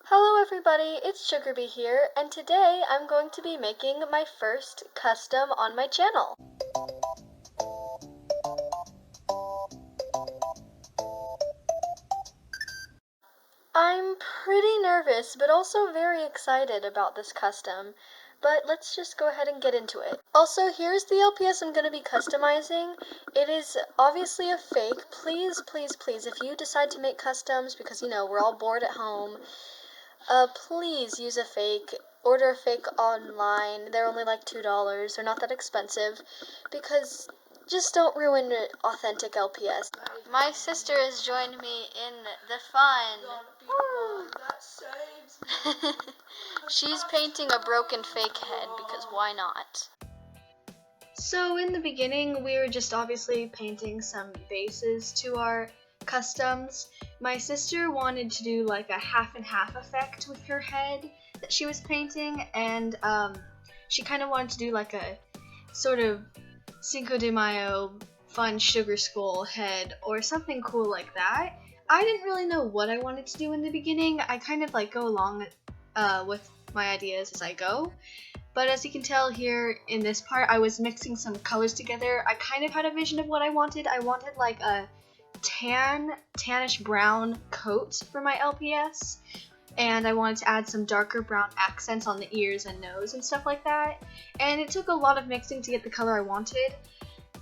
Hello everybody, it's SugarBee here, and today I'm going to be making my first custom on my channel. I'm pretty nervous, but also very excited about this custom, but let's just go ahead and get into it. Also, here's the LPS I'm going to be customizing. It is obviously a fake. Please, if you decide to make customs, because we're all bored at home, please use a fake. Order a fake online. They're only like $2. They're not that expensive, because just don't ruin Authentic LPS. My sister has joined me in the fun. She's painting a broken fake head because why not? So in the beginning, we were just obviously painting some bases to our customs. My sister wanted to do like a half and half effect with her head that she was painting, and she kind of wanted to do like a sort of Cinco de Mayo fun sugar skull head or something cool like that. I didn't really know what I wanted to do in the beginning. I kind of like go along with my ideas as I go. But as you can tell here in this part, I was mixing some colors together. I kind of had a vision of what I wanted. I wanted like a tannish brown coat for my LPS, and I wanted to add some darker brown accents on the ears and nose and stuff like that. And it took a lot of mixing to get the color I wanted,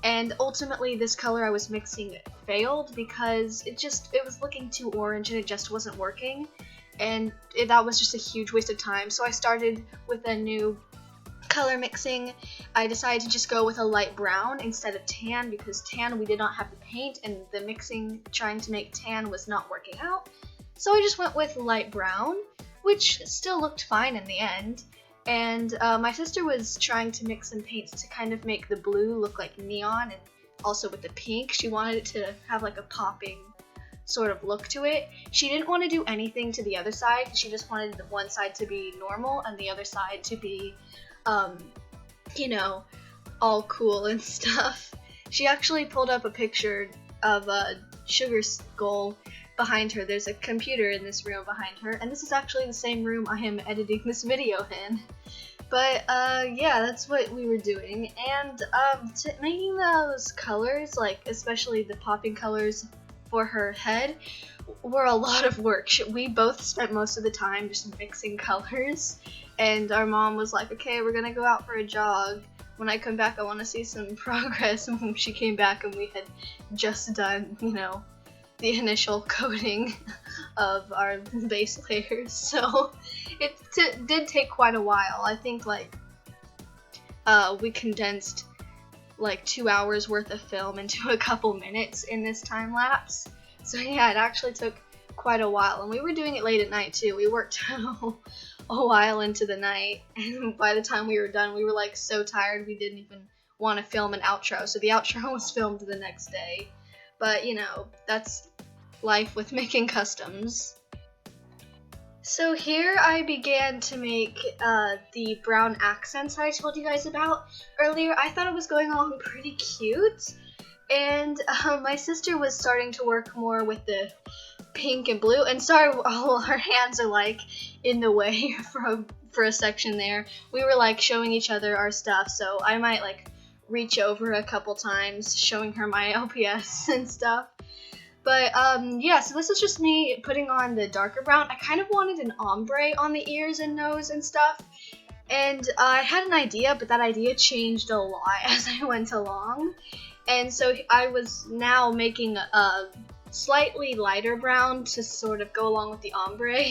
and ultimately this color I was mixing failed because it was looking too orange and it just wasn't working, and that was just a huge waste of time. So I started with a new color mixing. I decided to just go with a light brown instead of tan because tan we did not have the paint, and the mixing trying to make tan was not working out. So I just went with light brown, which still looked fine in the end. And my sister was trying to mix some paints to kind of make the blue look like neon, and also with the pink she wanted it to have like a popping sort of look to it. She didn't want to do anything to the other side. She just wanted the one side to be normal and the other side to be all cool and stuff. She actually pulled up a picture of a sugar skull behind her. There's a computer in this room behind her, and this is actually the same room I am editing this video in. But yeah, that's what we were doing, and making those colors, like especially the popping colors for her head, were a lot of work. We both spent most of the time just mixing colors, and our mom was like, okay, we're gonna go out for a jog. When I come back, I want to see some progress. And when she came back and we had just done, the initial coating of our base layers, so it did take quite a while. I think we condensed like 2 hours worth of film into a couple minutes in this time lapse. So yeah, it actually took quite a while, and we were doing it late at night too. We worked a while into the night, and by the time we were done, we were like so tired we didn't even want to film an outro. So the outro was filmed the next day. But that's life with making customs. So here I began to make the brown accents I told you guys about earlier. I thought it was going along pretty cute, and my sister was starting to work more with the pink and blue, and sorry, all our hands are like in the way for a section there. We were like showing each other our stuff, so I might like reach over a couple times showing her my LPS and stuff. But yeah, so this is just me putting on the darker brown. I kind of wanted an ombre on the ears and nose and stuff, and I had an idea, but that idea changed a lot as I went along, and so I was now making a slightly lighter brown to sort of go along with the ombre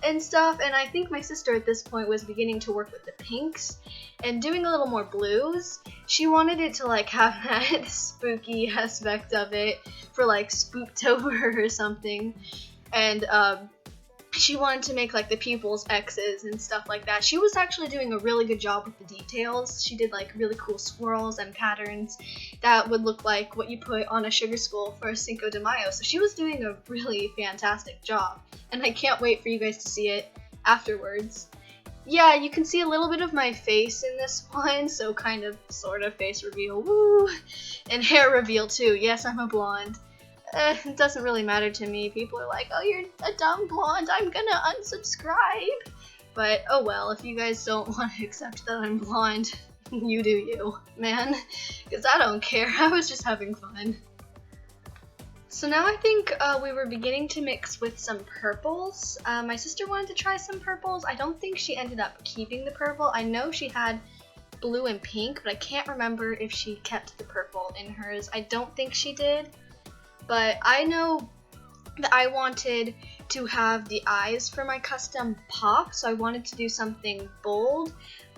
and stuff. And I think my sister at this point was beginning to work with the pinks and doing a little more blues. She wanted it to like have that spooky aspect of it for like Spooktober or something, and she wanted to make like the pupils X's and stuff like that. She was actually doing a really good job with the details. She did like really cool swirls and patterns that would look like what you put on a sugar skull for Cinco de Mayo. So she was doing a really fantastic job, and I can't wait for you guys to see it afterwards. Yeah, you can see a little bit of my face in this one, so kind of sort of face reveal, woo, and hair reveal too. Yes, I'm a blonde. it doesn't really matter to me. People are like, oh, you're a dumb blonde, I'm gonna unsubscribe. But oh well, if you guys don't want to accept that I'm blonde, you do you, man. Because I don't care, I was just having fun. So now I think we were beginning to mix with some purples. My sister wanted to try some purples. I don't think she ended up keeping the purple. I know she had blue and pink, but I can't remember if she kept the purple in hers. I don't think she did, but I know that I wanted to have the eyes for my custom pop, so I wanted to do something bold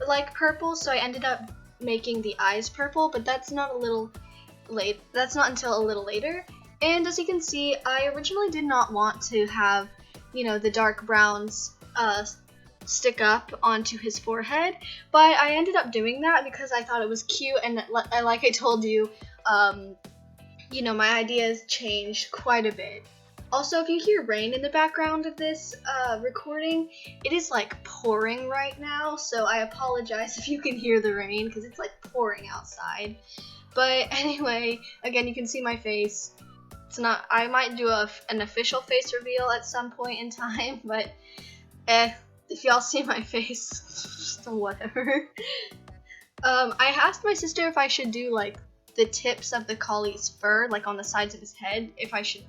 like purple, so I ended up making the eyes purple, but that's not until a little later. And as you can see, I originally did not want to have, you know, the dark browns stick up onto his forehead, but I ended up doing that because I thought it was cute, and like I told you, you know, my ideas changed quite a bit. Also, if you hear rain in the background of this recording, it is like pouring right now, so I apologize if you can hear the rain because it's like pouring outside. But anyway, again, you can see my face. It's not, I might do an official face reveal at some point in time, but if y'all see my face, whatever. I asked my sister if I should do like the tips of the collie's fur, like on the sides of his head, if I should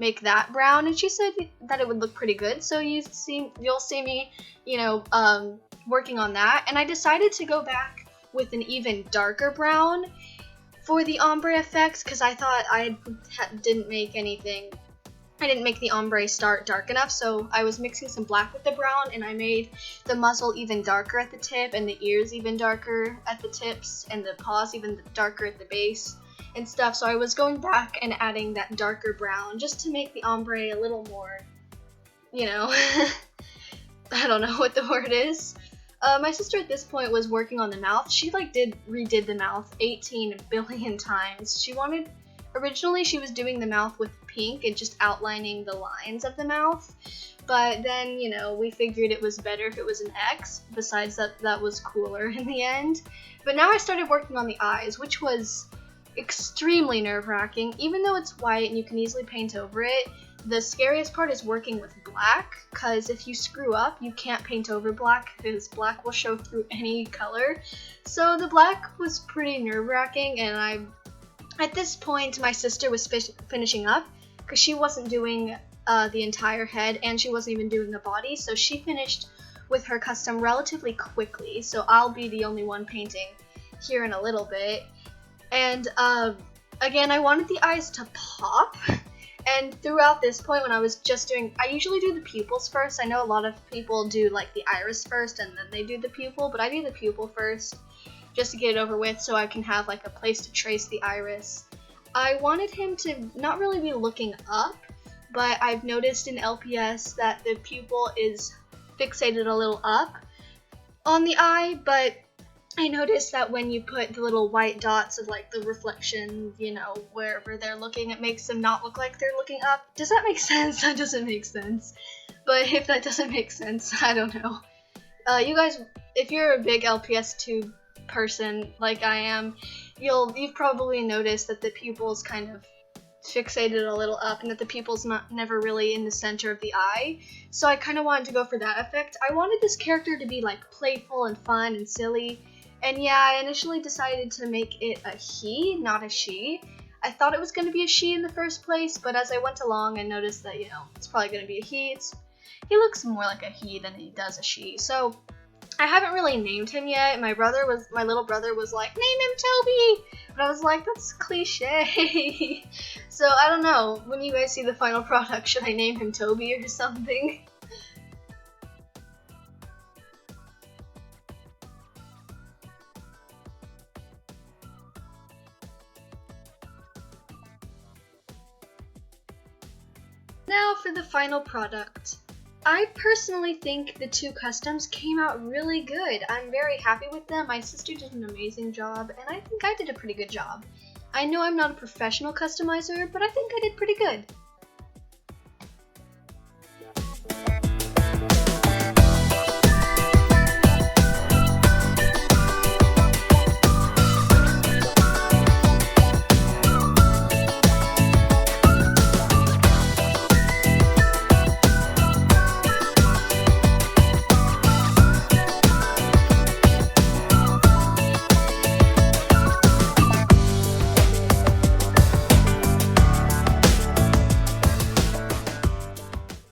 make that brown, and she said that it would look pretty good, so you'll see me, you know, working on that. And I decided to go back with an even darker brown for the ombre effects, because I thought I didn't make the ombre start dark enough, so I was mixing some black with the brown, and I made the muzzle even darker at the tip, and the ears even darker at the tips, and the paws even darker at the base and stuff. So I was going back and adding that darker brown just to make the ombre a little more, you know, I don't know what the word is. My sister at this point was working on the mouth. She like redid the mouth 18 billion times. Originally she was doing the mouth with pink and just outlining the lines of the mouth, but then, you know, we figured it was better if it was an X. Besides that was cooler in the end. But now I started working on the eyes, which was extremely nerve-wracking. Even though it's white and you can easily paint over it, the scariest part is working with black, because if you screw up, you can't paint over black, because black will show through any color. So the black was pretty nerve-wracking, and at this point, my sister was finishing up, because she wasn't doing the entire head, and she wasn't even doing the body, so she finished with her custom relatively quickly, so I'll be the only one painting here in a little bit. And again, I wanted the eyes to pop, and throughout this point when I was just I usually do the pupils first. I know a lot of people do like the iris first and then they do the pupil, but I do the pupil first just to get it over with so I can have like a place to trace the iris. I wanted him to not really be looking up, but I've noticed in LPS that the pupil is fixated a little up on the eye, but I noticed that when you put the little white dots of like the reflection, you know, wherever they're looking, it makes them not look like they're looking up. Does that make sense? That doesn't make sense. But if that doesn't make sense, I don't know. You guys, if you're a big LPSTuber person like I am, you've probably noticed that the pupil's kind of fixated a little up and that the pupil's never really in the center of the eye. So I kind of wanted to go for that effect. I wanted this character to be like playful and fun and silly. And yeah, I initially decided to make it a he, not a she. I thought it was going to be a she in the first place, but as I went along, I noticed that, you know, it's probably going to be a he. He looks more like a he than he does a she. So I haven't really named him yet. My little brother was like, name him Toby! But I was like, that's cliche. So I don't know, when you guys see the final product, should I name him Toby or something? Now for the final product. I personally think the two customs came out really good. I'm very happy with them. My sister did an amazing job, and I think I did a pretty good job. I know I'm not a professional customizer, but I think I did pretty good.